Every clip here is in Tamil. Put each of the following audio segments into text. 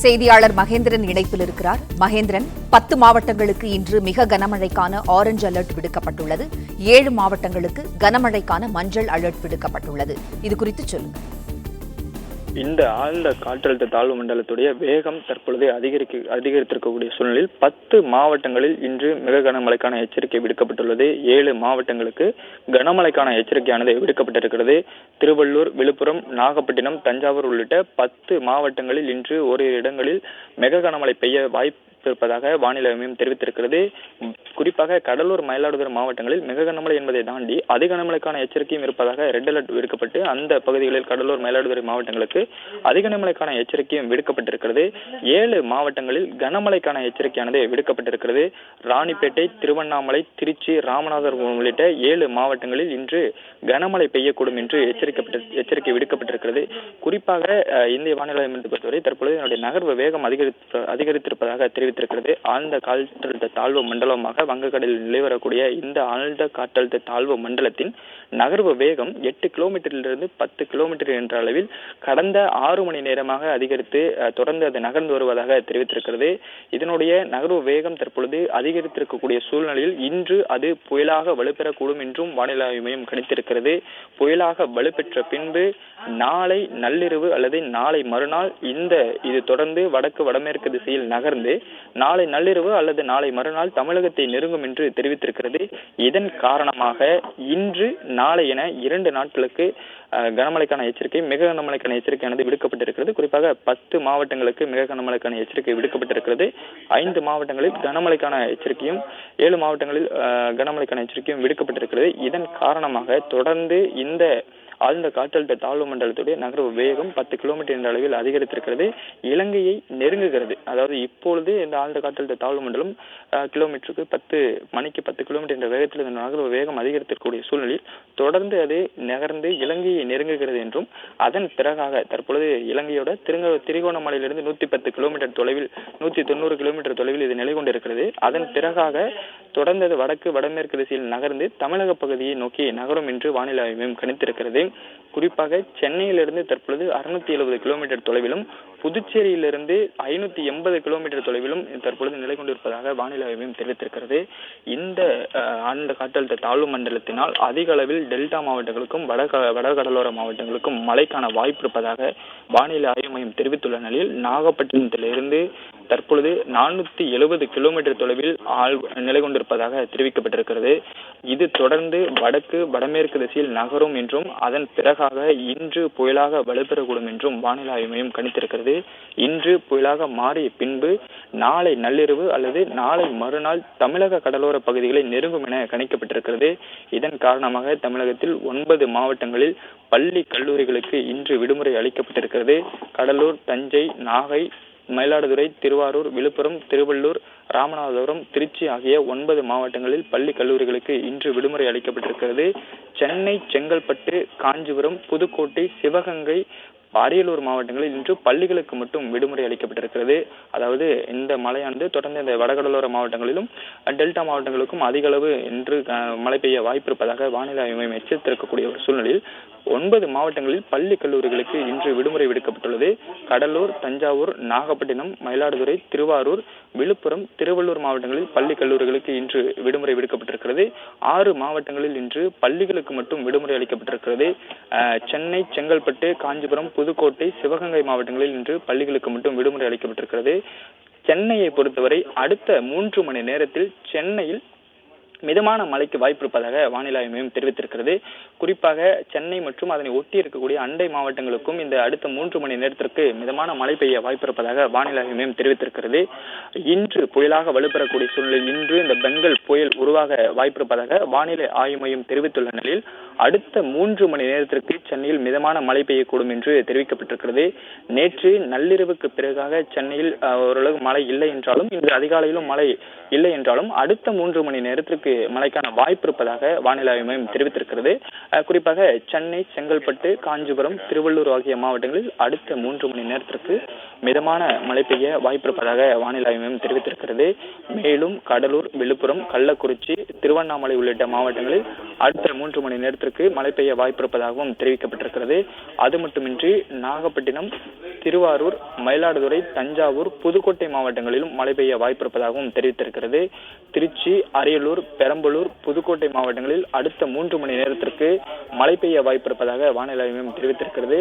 செய்தியாளர் மகேந்திரன் இணைப்பில் இருக்கிறார். மகேந்திரன், 10 மாவட்டங்களுக்கு இன்று மிக கனமழைக்கான ஆரஞ்சு அலர்ட் விடுக்கப்பட்டுள்ளது. 7 மாவட்டங்களுக்கு கனமழைக்கான மஞ்சள் அலர்ட் விடுக்கப்பட்டுள்ளது. இது குறித்து சொல்லுங்க. இந்த ஆழ்ந்த காற்றழுத்த தாழ்வு மண்டலத்துடைய வேகம் தற்பொழுது அதிகரித்திருக்கக்கூடிய சூழ்நிலையில் 10 மாவட்டங்களில் இன்று மிக கனமழைக்கான எச்சரிக்கை விடுக்கப்பட்டுள்ளது. 7 மாவட்டங்களுக்கு கனமழைக்கான எச்சரிக்கையானது விடுக்கப்பட்டிருக்கிறது. திருவள்ளூர், விழுப்புரம், நாகப்பட்டினம், தஞ்சாவூர் உள்ளிட்ட 10 மாவட்டங்களில் இன்று ஓரிரு இடங்களில் மிக கனமழை பெய்ய வாய்ப்பிருப்பதாக வானிலை மையம் தெரிவித்திருக்கிறது. குறிப்பாக கடலூர், மயிலாடுதுறை மாவட்டங்களில் மிக கனமழை என்பதை தாண்டி அதிக கனமழைக்கான எச்சரிக்கையும் இருப்பதாக ரெட் அலர்ட் விடுக்கப்பட்டு அந்த பகுதிகளில் கடலூர், மயிலாடுதுறை மாவட்டங்களுக்கு அதிக கனமழைக்கான எச்சரிக்கையும் விடுக்கப்பட்டிருக்கிறது. 7 மாவட்டங்களில் கனமழைக்கான எச்சரிக்கையானது விடுக்கப்பட்டிருக்கிறது. ராணிப்பேட்டை, திருவண்ணாமலை, திருச்சி, ராமநாதபுரம் உள்ளிட்ட 7 மாவட்டங்களில் இன்று கனமழை பெய்யக்கூடும் என்று எச்சரிக்கை விடுக்கப்பட்டிருக்கிறது. குறிப்பாக இந்திய வானிலை மையத்தை பொறுத்தவரை தற்பொழுது இதனுடைய நகர்வு வேகம் அதிகரித்திருப்பதாக தெரிவித்திருக்கிறது. ஆழ்ந்த காற்றழுத்த தாழ்வு மண்டலமாக வங்கக்கடலில் நிலைவரக்கூடிய இந்த ஆழ்ந்த காற்றழுத்த தாழ்வு மண்டலத்தின் நகர்வு வேகம் 8 கிலோமீட்டரிலிருந்து 10 கிலோமீட்டர் என்ற அளவில் கடந்த 6 மணி நேரமாக அதிகரித்து தொடர்ந்து அது நகர்ந்து வருவதாக தெரிவித்திருக்கிறது. இதனுடைய நகர்வு வேகம் தற்பொழுது அதிகரித்திருக்கக்கூடிய சூழ்நிலையில் இன்று அது புயலாக வலுப்பெறக்கூடும் என்றும் வானிலை ஆய்வு மையம் கணித்திருக்கிறது. புயலாக வலுப்பெற்ற பின்பு நாளை நள்ளிரவு அல்லது நாளை மறுநாள் இது தொடர்ந்து வடமேற்கு திசையில் நகர்ந்து நாளை நள்ளிரவு அல்லது நாளை மறுநாள் தமிழகத்தை நெருங்கும் என்று தெரிவித்திருக்கிறது. இதன் காரணமாக இன்று நாளை என 2 நாட்களுக்கு கனமழைக்கான எச்சரிக்கை, மிக கனமழைக்கான எச்சரிக்கையானது விடுக்கப்பட்டிருக்கிறது. குறிப்பாக 10 மாவட்டங்களுக்கு மிக கனமழைக்கான எச்சரிக்கை விடுக்கப்பட்டிருக்கிறது. 5 மாவட்டங்களில் கனமழைக்கான எச்சரிக்கையும் 7 மாவட்டங்களில் கனமழைக்கான எச்சரிக்கையும் விடுக்கப்பட்டிருக்கிறது. இதன் காரணமாக தொடர்ந்து இந்த ஆழ்ந்த காற்றழுத்த தாழ்வு மண்டலத்துடைய நகர்வு வேகம் 10 கிலோமீட்டர் என்ற அளவில் அதிகரித்திருக்கிறது. இலங்கையை நெருங்குகிறது. அதாவது இப்பொழுது இந்த ஆழ்ந்த காற்றழுத்த தாழ்வு மண்டலம் மணிக்கு 10 கிலோமீட்டர் என்ற வேகத்தில் இந்த நகர்வு வேகம் அதிகரித்திருக்கக்கூடிய சூழ்நிலையில் தொடர்ந்து அது நகர்ந்து இலங்கையை நெருங்குகிறது என்றும் அதன் பிறகாக தற்பொழுது இலங்கையோட திரிகோணமலையிலிருந்து 110 கிலோமீட்டர் தொலைவில் 190 கிலோமீட்டர் தொலைவில் இது நிலை கொண்டிருக்கிறது. அதன் பிறகாக தொடர்ந்து அது வடமேற்கு திசையில் நகர்ந்து தமிழக பகுதியை நோக்கி நகரும் என்று வானிலை ஆய்வு மையம் கணித்திருக்கிறது. குறிப்பாக சென்னையிலிருந்து தற்பொழுது 670 கிலோமீட்டர் தொலைவிலும் புதுச்சேரியிலிருந்து 580 கிலோமீட்டர் தொலைவிலும் தற்பொழுது நிலை கொண்டிருப்பதாக வானிலை ஆய்வு மையம் தெரிவித்திருக்கிறது. இந்த ஆழ்ந்த காற்றழுத்த தாழ்வு மண்டலத்தினால் அதிக அளவில் டெல்டா மாவட்டங்களுக்கும் வடகடலோர மாவட்டங்களுக்கும் மழைக்கான வாய்ப்பு இருப்பதாக வானிலை ஆய்வு மையம் தெரிவித்துள்ள நிலையில் நாகப்பட்டினத்திலிருந்து தற்பொழுது 470 கிலோமீட்டர் தொலைவில் நிலை கொண்டிருப்பதாக தெரிவிக்கப்பட்டிருக்கிறது. இது தொடர்ந்து வடமேற்கு திசையில் நகரும் என்றும் அதன் பிறகாக இன்று புயலாக வலுப்பெறக்கூடும் என்றும் வானிலை ஆய்வு மையம் கணித்திருக்கிறது. இன்று புயலாக மாறிய பின்பு நாளை நள்ளிரவு அல்லது நாளை மறுநாள் தமிழக கடலோர பகுதிகளை நெருங்கும் என கணிக்கப்பட்டிருக்கிறது. இதன் காரணமாக தமிழகத்தில் 9 மாவட்டங்களில் பள்ளி, கல்லூரிகளுக்கு இன்று விடுமுறை அளிக்கப்பட்டிருக்கிறது. கடலூர், தஞ்சை, நாகை, மயிலாடுதுறை, திருவாரூர், விழுப்புரம், திருவள்ளூர், ராமநாதபுரம், திருச்சி ஆகிய 9 மாவட்டங்களில் பள்ளி, கல்லூரிகளுக்கு இன்று விடுமுறை அளிக்கப்பட்டிருக்கிறது. சென்னை, செங்கல்பட்டு, காஞ்சிபுரம், புதுக்கோட்டை, சிவகங்கை, அரியலூர் மாவட்டங்களில் இன்று பள்ளிகளுக்கு மட்டும் விடுமுறை அளிக்கப்பட்டிருக்கிறது. அதாவது இந்த மழையானது தொடர்ந்து இந்த வடகடலோர மாவட்டங்களிலும் டெல்டா மாவட்டங்களுக்கும் அதிக அளவு இன்று மழை பெய்ய வாய்ப்பு இருப்பதாக வானிலை ஆய்வு மையம் எச்சரித்திருக்கக்கூடிய ஒரு சூழ்நிலையில் 9 மாவட்டங்களில் பள்ளி, கல்லூரிகளுக்கு இன்று விடுமுறை விடுக்கப்பட்டுள்ளது. கடலூர், தஞ்சாவூர், நாகப்பட்டினம், மயிலாடுதுறை, திருவாரூர், விழுப்புரம், திருவள்ளூர் மாவட்டங்களில் பள்ளி, கல்லூரிகளுக்கு இன்று விடுமுறை விடுக்கப்பட்டிருக்கிறது. 6 மாவட்டங்களில் இன்று பள்ளிகளுக்கு மட்டும் விடுமுறை அளிக்கப்பட்டிருக்கிறது. சென்னை, செங்கல்பட்டு, காஞ்சிபுரம், புதுக்கோட்டை, சிவகங்கை மாவட்டங்களில் இன்று பள்ளிகளுக்கு மட்டும் விடுமுறை அளிக்கப்பட்டிருக்கிறது. சென்னையை பொறுத்தவரை அடுத்த 3 மணி நேரத்தில் சென்னையில் மிதமான மழைக்கு வாய்ப்பு இருப்பதாக வானிலை ஆய்வு மையம் தெரிவித்திருக்கிறது. குறிப்பாக சென்னை மற்றும் அதனை ஒட்டி இருக்கக்கூடிய அண்டை மாவட்டங்களுக்கும் இந்த அடுத்த 3 மணி நேரத்திற்கு மிதமான மழை பெய்ய வாய்ப்பு இருப்பதாக வானிலை ஆய்வு மையம் தெரிவித்திருக்கிறது. இன்று புயலாக வலுப்பெறக்கூடிய சூழ்நிலையில் இன்று இந்த பெங்கல் புயல் உருவாக வாய்ப்பிருப்பதாக வானிலை ஆய்வு மையம் தெரிவித்துள்ள நிலையில் அடுத்த 3 மணி நேரத்திற்கு சென்னையில் மிதமான மழை பெய்யக்கூடும் என்று தெரிவிக்கப்பட்டிருக்கிறது. நேற்று நள்ளிரவுக்கு பிறகாக சென்னையில் ஓரளவு மழை இல்லை என்றாலும் இன்று அதிகாலையிலும் மழை இல்லை என்றாலும் அடுத்த 3 மணி நேரத்திற்கு மழைக்கான வாய்ப்பு இருப்பதாக வானிலை ஆய்வு மையம் தெரிவித்திருக்கிறது. குறிப்பாக சென்னை, செங்கல்பட்டு, காஞ்சிபுரம், திருவள்ளூர் ஆகிய மாவட்டங்களில் அடுத்த 3 மணி நேரத்திற்கு மிதமான மழை பெய்ய வாய்ப்பு இருப்பதாக வானிலை ஆய்வு மையம் தெரிவித்திருக்கிறது. மேலும் கடலூர், விழுப்புரம், கள்ளக்குறிச்சி, திருவண்ணாமலை உள்ளிட்ட மாவட்டங்களில் அடுத்த 3 மணி நேரத்திற்கு நேரத்திற்கு மழை பெய்ய வாய்ப்பிருப்பதாகவும் தெரிவிக்கப்பட்டிருக்கிறது. அது மட்டுமின்றி நாகப்பட்டினம், திருவாரூர், மயிலாடுதுறை, தஞ்சாவூர், புதுக்கோட்டை மாவட்டங்களிலும் மழை பெய்ய வாய்ப்பிருப்பதாகவும் தெரிவித்திருக்கிறது. திருச்சி, அரியலூர், பெரம்பலூர், புதுக்கோட்டை மாவட்டங்களில் அடுத்த 3 மணி நேரத்திற்கு மழை பெய்ய வாய்ப்பிருப்பதாக வானிலை ஆய்வு மையம் தெரிவித்திருக்கிறது.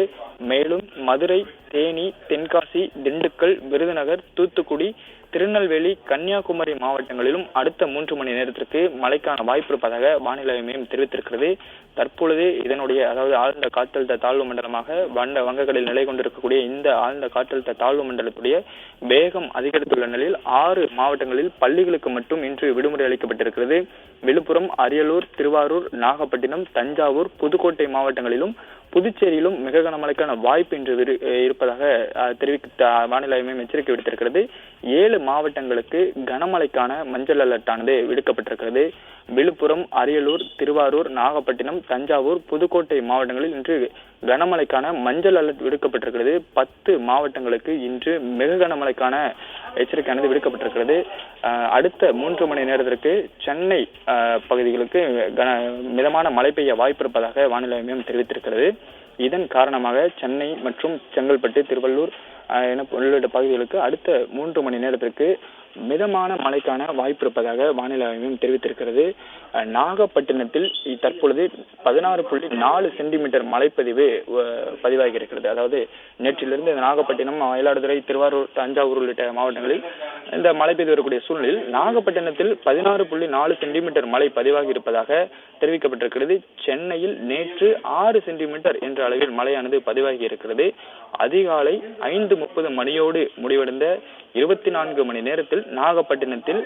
மேலும் மதுரை, தேனி, தென்காசி, திண்டுக்கல், விருதுநகர், தூத்துக்குடி, திருநெல்வேலி, கன்னியாகுமரி மாவட்டங்களிலும் அடுத்த 3 மணி நேரத்திற்கு மழைக்கான வாய்ப்பிருப்பதாக வானிலை மையம் தெரிவித்திருக்கிறது. தற்பொழுது இதனுடைய அதாவது ஆழ்ந்த காற்றழுத்த தாழ்வு மண்டலமாக வங்கக்கடலில் நிலை கொண்டிருக்கக்கூடிய இந்த ஆழ்ந்த காற்றழுத்த தாழ்வு மண்டலத்துடைய வேகம் அதிகரித்துள்ள நிலையில் 6 மாவட்டங்களில் பள்ளிகளுக்கு மட்டும் இன்று விடுமுறை அளிக்கப்பட்டிருக்கிறது. விழுப்புரம், அரியலூர், திருவாரூர், நாகப்பட்டினம், தஞ்சாவூர், புதுக்கோட்டை மாவட்டங்களிலும் புதுச்சேரியிலும் மிக கனமழைக்கான வாய்ப்பு இன்று இருப்பதாக தெரிவித்த வானிலை மையம் எச்சரிக்கை விடுத்திருக்கிறது. 7 மாவட்டங்களுக்கு கனமழைக்கான மஞ்சள் அலர்ட் ஆனது விடுக்கப்பட்டிருக்கிறது. விழுப்புரம், அரியலூர், திருவாரூர், நாகப்பட்டினம், தஞ்சாவூர், புதுக்கோட்டை மாவட்டங்களில் இன்று கனமழைக்கான மஞ்சள் அலர்ட் விடுக்கப்பட்டிருக்கிறது. 10 மாவட்டங்களுக்கு இன்று மிக கனமழைக்கான எச்சரிக்கையானது விடுக்கப்பட்டிருக்கிறது. அடுத்த 3 மணி நேரத்திற்கு சென்னை பகுதிகளுக்கு மிதமான மழை பெய்ய வாய்ப்பிருப்பதாக வானிலை மையம் தெரிவித்திருக்கிறது. இதன் காரணமாக சென்னை மற்றும் செங்கல்பட்டு, திருவள்ளூர் உள்ளிட்ட பகுதிகளுக்கு அடுத்த 3 மணி நேரத்திற்கு மிதமான மழைக்கான வாய்ப்பு இருப்பதாக வானிலை ஆய்வு தெரிவித்திருக்கிறது. நாகப்பட்டினத்தில் தற்பொழுது 16.4 சென்டிமீட்டர் மழைப்பதிவு பதிவாகி இருக்கிறது. அதாவது நேற்றிலிருந்து நாகப்பட்டினம், மயிலாடுதுறை, திருவாரூர், தஞ்சாவூர் உள்ளிட்ட மாவட்டங்களில் இந்த மழை பெய்து வரக்கூடிய சூழ்நிலையில் நாகப்பட்டினத்தில் 16.4 சென்டிமீட்டர் மழை பதிவாகி இருப்பதாக தெரிவிக்கப்பட்டிருக்கிறது. சென்னையில் நேற்று 6 சென்டிமீட்டர் என்ற அளவில் மழையானது பதிவாகி இருக்கிறது. அதிகாலை 5:30 மணியோடு முடிவடைந்த 24 மணி நேரத்தில் நாகப்பட்டினத்தில்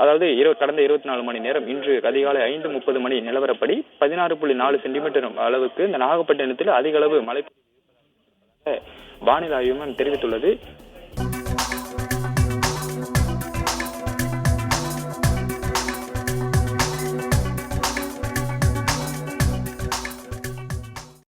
அதாவது கடந்த 24 மணி நேரம் இன்று அதிகாலை 5:30 மணி நிலவரப்படி 16.4 சென்டிமீட்டர் அளவுக்கு இந்த நாகப்பட்டினத்தில் அதிக அளவு மழை வானிலை ஆய்வு மையம் தெரிவித்துள்ளது.